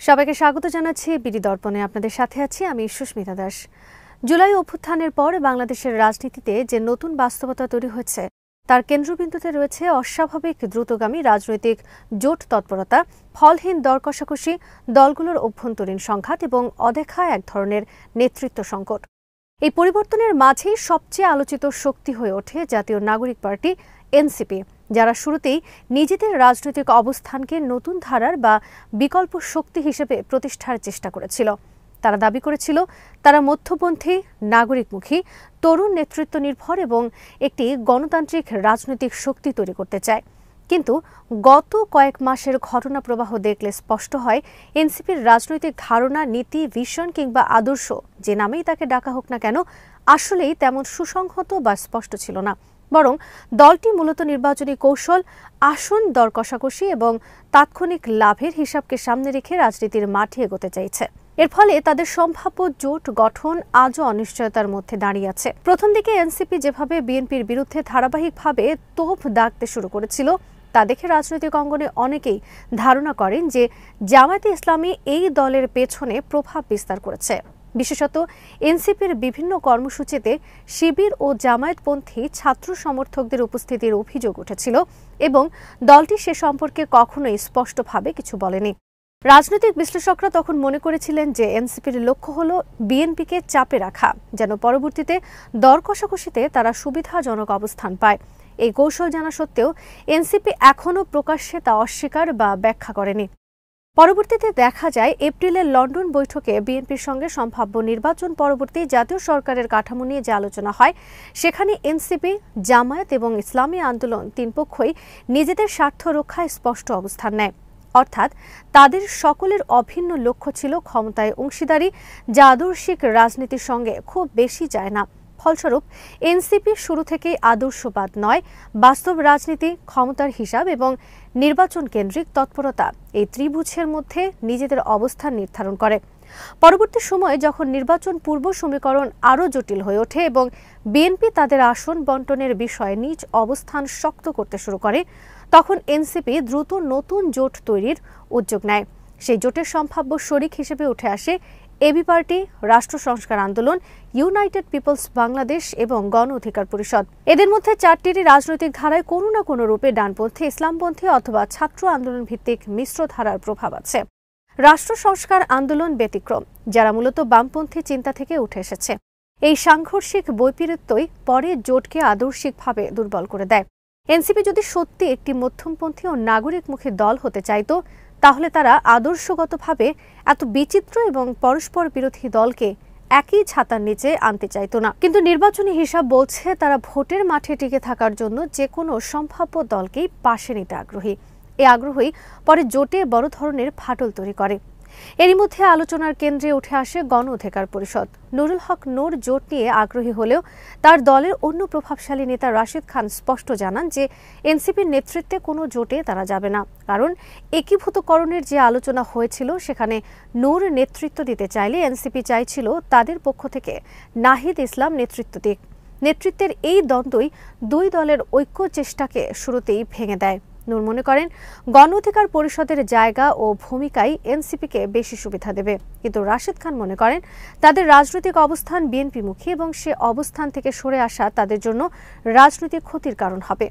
সবাইকে স্বাগত জানাচ্ছি বিডি দর্পণে। আপনাদের সাথে আছি আমি সুস্মিতা দাস। জুলাই অভ্যুত্থানের পর বাংলাদেশের রাজনীতিতে যে নতুন বাস্তবতা তৈরি হয়েছে তার কেন্দ্রবিন্দুতে রয়েছে অস্বাভাবিক দ্রুতগামী রাজনৈতিক জোট তৎপরতা, ফলহীন দর কষাকষি, দলগুলোর অভ্যন্তরীণ সংঘাত এবং অদেখা এক ধরনের নেতৃত্ব সংকট। এই পরিবর্তনের মাঝেই সবচেয়ে আলোচিত শক্তি হয়ে ওঠে জাতীয় নাগরিক পার্টি এনসিপি, যারা শুরুতেই নিজেদের রাজনৈতিক অবস্থানকে নতুন ধারার বা বিকল্প শক্তি হিসেবে প্রতিষ্ঠার চেষ্টা করেছিল। তারা দাবি করেছিল তারা মধ্যপন্থী, নাগরিকমুখী, তরুণ নেতৃত্ব নির্ভর এবং একটি গণতান্ত্রিক রাজনৈতিক শক্তি তৈরি করতে চায়। কিন্তু গত কয়েক মাসের ঘটনা প্রবাহ দেখলে স্পষ্ট হয় এনসিপির রাজনৈতিক ধারণা, নীতি, ভিশন কিংবা আদর্শ, যে নামেই তাকে ডাকা হোক না কেন, আসলেই তেমন সুসংহত বা স্পষ্ট ছিল না। বরং দলটি মূলত নির্বাচনী কৌশল, আসন দর কষাকষি এবং তাৎক্ষণিক লাভের হিসাবকে সামনে রেখে রাজনীতির মাঠে এগোতে চাইছে। এর ফলে তাদের সম্ভাব্য জোট গঠন আজও অনিশ্চয়তার মধ্যে দাঁড়িয়ে আছে। প্রথম দিকে এনসিপি যেভাবে বিএনপির বিরুদ্ধে ধারাবাহিকভাবে তোপ দাগতে শুরু করেছিল তা দেখে রাজনৈতিক অঙ্গনে অনেকেই ধারণা করেন যে জামায়াতে ইসলামী এই দলের পেছনে প্রভাব বিস্তার করেছে। বিশেষত এনসিপির বিভিন্ন কর্মসূচিতে শিবির ও জামায়াতপন্থী ছাত্র সমর্থকদের উপস্থিতির অভিযোগ উঠেছিল এবং দলটি সে সম্পর্কে কখনোই স্পষ্টভাবে কিছু বলেনি। রাজনৈতিক বিশ্লেষকরা তখন মনে করেছিলেন যে এনসিপির লক্ষ্য হল বিএনপিকে চাপে রাখা, যেন পরবর্তীতে দর কষাকষিতে তারা সুবিধাজনক অবস্থান পায়। এই কৌশল জানা সত্ত্বেও এনসিপি এখনও প্রকাশ্যে তা অস্বীকার বা ব্যাখ্যা করেনি। পরবর্তীতে দেখা যায় এপ্রিলের লন্ডন বৈঠকে বিএনপির সঙ্গে সম্ভাব্য নির্বাচন পরবর্তী জাতীয় সরকারের কাঠামো নিয়ে যে আলোচনা হয়, সেখানে এনসিপি, জামায়াত এবং ইসলামী আন্দোলন তিন পক্ষই নিজেদের স্বার্থ রক্ষায় স্পষ্ট অবস্থান নেয়। অর্থাৎ তাদের সকলের অভিন্ন লক্ষ্য ছিল ক্ষমতায় অংশীদারি, যা আদর্শিক রাজনীতির সঙ্গে খুব বেশি যায় না। ফলস্বরূপ এনসিপি শুরু থেকেই আদর্শবাদ নয়, বাস্তব রাজনীতি, ক্ষমতার হিসাব এবং নির্বাচন কেন্দ্রিক তৎপরতা, এই ত্রিভুজের মধ্যে নিজেদের অবস্থান নির্ধারণ করে। পরবর্তী সময়ে যখন নির্বাচন পূর্ব সমীকরণ আরও জটিল হয়ে ওঠে এবং বিএনপি তাদের আসন বণ্টনের বিষয়ে নিজ অবস্থান শক্ত করতে শুরু করে, তখন এনসিপি দ্রুত নতুন জোট তৈরির উদ্যোগ নেয়। সেই জোটের সম্ভাব্য শরিক হিসেবে উঠে আসে এবি পার্টি, রাষ্ট্র সংস্কার আন্দোলন, ইউনাইটেড পিপলস বাংলাদেশ এবং গণ অধিকার পরিষদ। এদের মধ্যে চারটিরই রাজনৈতিক ধারায় কোনো না কোনো রূপে ডানপন্থী, ইসলামপন্থী অথবা ছাত্র আন্দোলন ভিত্তিক মিশ্র ধারার প্রভাব আছে। রাষ্ট্র সংস্কার আন্দোলন ব্যতিক্রম, যারা মূলত বামপন্থী চিন্তা থেকে উঠে এসেছে। এই সাংঘর্ষিক বৈপরীত্যই পরে জোটকে আদর্শিকভাবে দুর্বল করে দেয়। এনসিপি যদি সত্যি একটি মধ্যমপন্থী ও নাগরিকমুখী দল হতে চাইত, তাহলে তারা আদর্শগতভাবে এত বিচিত্র এবং পরস্পর বিরোধী দলকে একই ছাতার নিচে আনতে চাইত না। কিন্তু নির্বাচনী হিসাব বলছে তারা ভোটের মাঠে টিকে থাকার জন্য যে কোনো সম্ভাব্য দলকেই পাশে নিতে আগ্রহী। এই আগ্রহই পরে জোটে বড় ধরনের ফাটল তৈরি করে। এরই মধ্যে আলোচনার কেন্দ্রে উঠে আসে গণ অধিকার পরিষদ। নুরুল হক নূর জোট নিয়ে আগ্রহী হলেও তার দলের অন্য প্রভাবশালী নেতা রাশিদ খান স্পষ্ট জানান যে এনসিপির নেতৃত্বে কোনো জোটে তারা যাবে না, কারণ একীভূতকরণের যে আলোচনা হয়েছিল সেখানে নূর নেতৃত্ব দিতে চাইলে এনসিপি চাইছিল তাদের পক্ষ থেকে নাহিদ ইসলাম নেতৃত্ব দিক। নেতৃত্বের এই দ্বন্দ্বই দুই দলের ঐক্য চেষ্টাকে শুরুতেই ভেঙে দেয়। নূর মনে করেন গণ অধিকার পরিষদের জায়গা ও ভূমিকায় এনসিপিকে বেশি সুবিধা দেবে, কিন্তু রাশিদ খান মনে করেন তাদের রাজনৈতিক অবস্থান বিএনপিমুখী এবং সে অবস্থান থেকে সরে আসা তাদের জন্য রাজনৈতিক ক্ষতির কারণ হবে।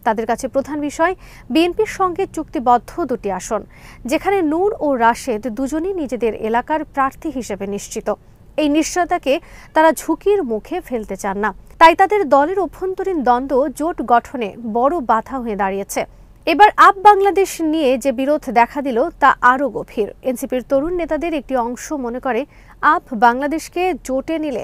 তাদের কাছে প্রধান বিষয় বিএনপির সঙ্গে চুক্তিবদ্ধ দুটি আসন, যেখানে নূর ও রাশেদ দুজনই নিজেদের এলাকার প্রার্থী হিসেবে নিশ্চিত। এই নিশ্চয়তাকে তারা ঝুঁকির মুখে ফেলতে চান না, তাই তাদের দলের অভ্যন্তরীণ দ্বন্দ্ব জোট গঠনে বড় বাধা হয়ে দাঁড়িয়েছে। এবার আপ বাংলাদেশ নিয়ে যে বিরোধ দেখা দিল তা আরও গভীর। এনসিপির তরুণ নেতাদের একটি অংশ মনে করে আপ বাংলাদেশকে জোটে নিলে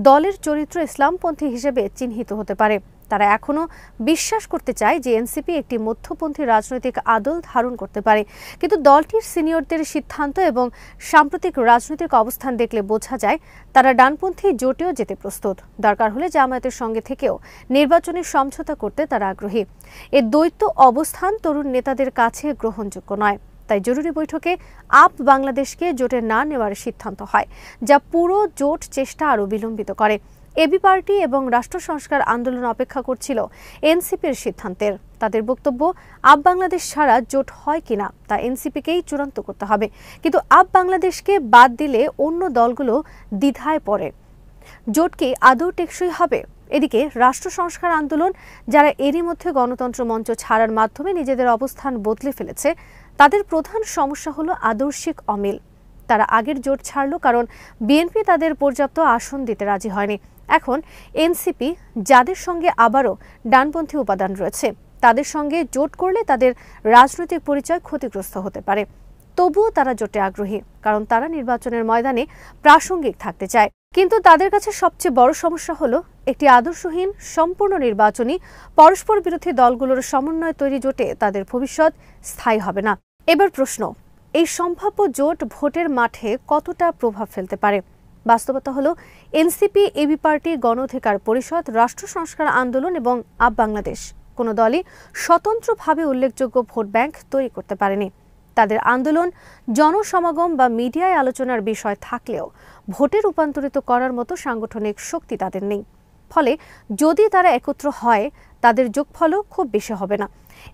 দলের চরিত্র ইসলামপন্থী হিসেবে চিহ্নিত হতে পারে। তারা এখনও বিশ্বাস করতে চায় যে এনসিপি একটি মধ্যপন্থী রাজনৈতিক আদল ধারণ করতে পারে, কিন্তু দলটির সিনিয়রদের সিদ্ধান্ত এবং সাম্প্রতিক রাজনৈতিক অবস্থান দেখলে বোঝা যায় তারা ডানপন্থী জোটেও যেতে প্রস্তুত। দরকার হলে জামায়াতের সঙ্গে থেকেও নির্বাচনী সমঝোতা করতে তারা আগ্রহী। এ দ্বৈত অবস্থান তরুণ নেতাদের কাছে গ্রহণযোগ্য নয়। তাই জরুরি বৈঠকে আপ বাংলাদেশকে জোটে না নেওয়ার সিদ্ধান্ত হয়, যা পুরো জোট চেষ্টা আরও বিলম্বিত করে। এবি পার্টি এবং রাষ্ট্র সংস্কার আন্দোলন অপেক্ষা করছিল এনসিপির সিদ্ধান্তের। তাদের বক্তব্য, আপ বাংলাদেশ ছাড়া জোট হয় কিনা তা এনসিপিকেই চূড়ান্ত করতে হবে, কিন্তু আপ বাংলাদেশকে বাদ দিলে অন্য দলগুলো দ্বিধায় পড়ে। জোট কি আদৌ টেকসই হবে? এদিকে রাষ্ট্র সংস্কার আন্দোলন, যারা এরই মধ্যে গণতন্ত্র মঞ্চ ছাড়ার মাধ্যমে নিজেদের অবস্থান বদলে ফেলেছে, তাদের প্রধান সমস্যা হলো আদর্শিক অমিল। তারা আগের জোট ছাড়ল কারণ বিএনপি তাদের পর্যাপ্ত আসন দিতে রাজি হয়নি। এখন এনসিপি, যাদের সঙ্গে আবারও ডানপন্থী উপাদান রয়েছে, তাদের সঙ্গে জোট করলে তাদের রাজনৈতিক পরিচয় ক্ষতিগ্রস্ত হতে পারে। তবুও তারা জোটে আগ্রহী, কারণ তারা নির্বাচনের ময়দানে প্রাসঙ্গিক থাকতে চায়। কিন্তু তাদের কাছে সবচেয়ে বড় সমস্যা হলো একটি আদর্শহীন, সম্পূর্ণ নির্বাচনী, পরস্পর বিরোধী দলগুলোর সমন্বয় তৈরি জোটে তাদের ভবিষ্যৎ স্থায়ী হবে না। এবার প্রশ্ন, এই সম্ভাব্য জোট ভোটের মাঠে কতটা প্রভাব ফেলতে পারে? বাস্তবতা হলো এনসিপি, এবি পার্টি, গণ অধিকার পরিষদ, রাষ্ট্র সংস্কার আন্দোলন এবং আপ বাংলাদেশ কোনো দলই স্বতন্ত্রভাবে উল্লেখযোগ্য ভোট ব্যাংক তৈরি করতে পারেনি। তাদের আন্দোলন জনসমাগম বা মিডিয়ায় আলোচনার বিষয় থাকলেও ভোটে রূপান্তরিত করার মতো সাংগঠনিক শক্তি তাদের নেই। ফলে যদি তারা একত্র হয়, তাদের যোগফলও খুব বেশি হবে না।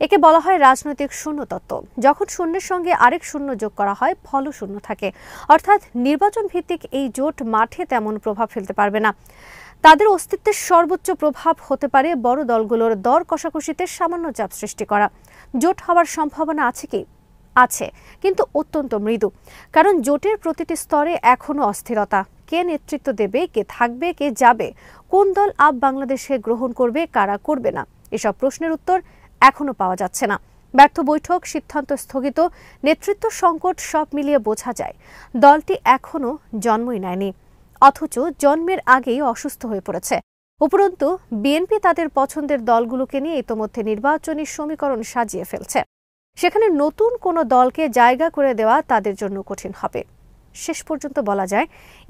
একে বলা হয় রাজনৈতিক শূন্যতত্ত্ব। যখন শূন্যের সঙ্গে আরেক শূন্য যোগ করা হয়, ফলও শূন্য থাকে। অর্থাৎ নির্বাচন ভিত্তিক এই জোট মাঠে তেমন প্রভাব ফেলতে পারবে না। তাদের অস্তিত্বের সর্বোচ্চ প্রভাব হতে পারে বড় দলগুলোর দর কষাকষিতে সামান্য চাপ সৃষ্টি করা। জোট হওয়ার সম্ভাবনা আছে কি? আছে, কিন্তু অত্যন্ত মৃদু। কারণ জোটের প্রতিটি স্তরে এখনো অস্থিরতা। কে নেতৃত্ব দেবে, কে থাকবে, কে যাবে, কোন দল আপ বাংলাদেশে গ্রহণ করবে, কারা করবে না, এসব প্রশ্নের উত্তর এখনো পাওয়া যাচ্ছে না। ব্যর্থ বৈঠক, সিদ্ধান্ত স্থগিত, নেতৃত্ব সংকট সব মিলিয়ে বোঝা যায় দলটি এখনো জন্মই নেয়নি, অথচ জন্মের আগেই অসুস্থ হয়ে পড়েছে। উপরন্তু বিএনপি তাদের পছন্দের দলগুলোকে নিয়ে ইতোমধ্যে নির্বাচনী সমীকরণ সাজিয়ে ফেলছে। সেখানে নতুন কোনো দলকে জায়গা করে দেওয়া তাদের জন্য কঠিন হবে। শেষ পর্যন্ত বলা যায়,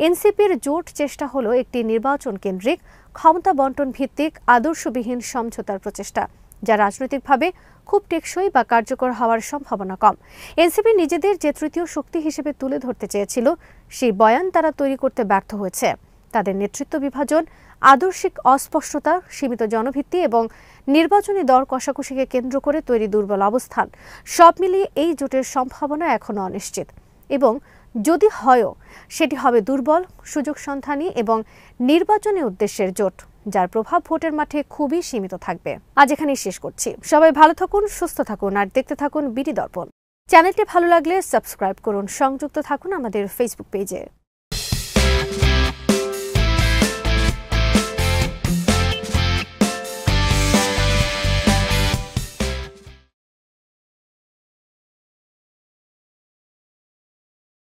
এনসিপির জোট চেষ্টা হলো একটি নির্বাচন কেন্দ্রিক, ক্ষমতা বন্টন ভিত্তিক, আদর্শবিহীন সমঝোতার প্রচেষ্টা, যা রাজনৈতিকভাবে খুব টেকসই বা কার্যকর হওয়ার সম্ভাবনা কম। এনসিপি নিজেদের যে তৃতীয় শক্তি হিসেবে তুলে ধরতে চেয়েছিল, সেই বয়ান তারা তৈরি করতে ব্যর্থ হয়েছে। তাদের নেতৃত্ব বিভাজন, আদর্শিক অস্পষ্টতা, সীমিত জনভিত্তি এবং নির্বাচনী দর কষাকষিকে কেন্দ্র করে তৈরি দুর্বল অবস্থান, সব মিলিয়ে এই জোটের সম্ভাবনা এখনো অনিশ্চিত। এবং যদি হয়ও, সেটি হবে দুর্বল, সুযোগ সন্ধানী এবং নির্বাচনী উদ্দেশ্যের জোট, যার প্রভাব ভোটের মাঠে খুবই সীমিত থাকবে। আজ এখানেই শেষ করছি। সবাই ভালো থাকুন, সুস্থ থাকুন আর দেখতে থাকুন বিডি দর্পণ। চ্যানেলটি ভালো লাগলে সাবস্ক্রাইব করুন, সংযুক্ত থাকুন আমাদের ফেসবুক পেজে।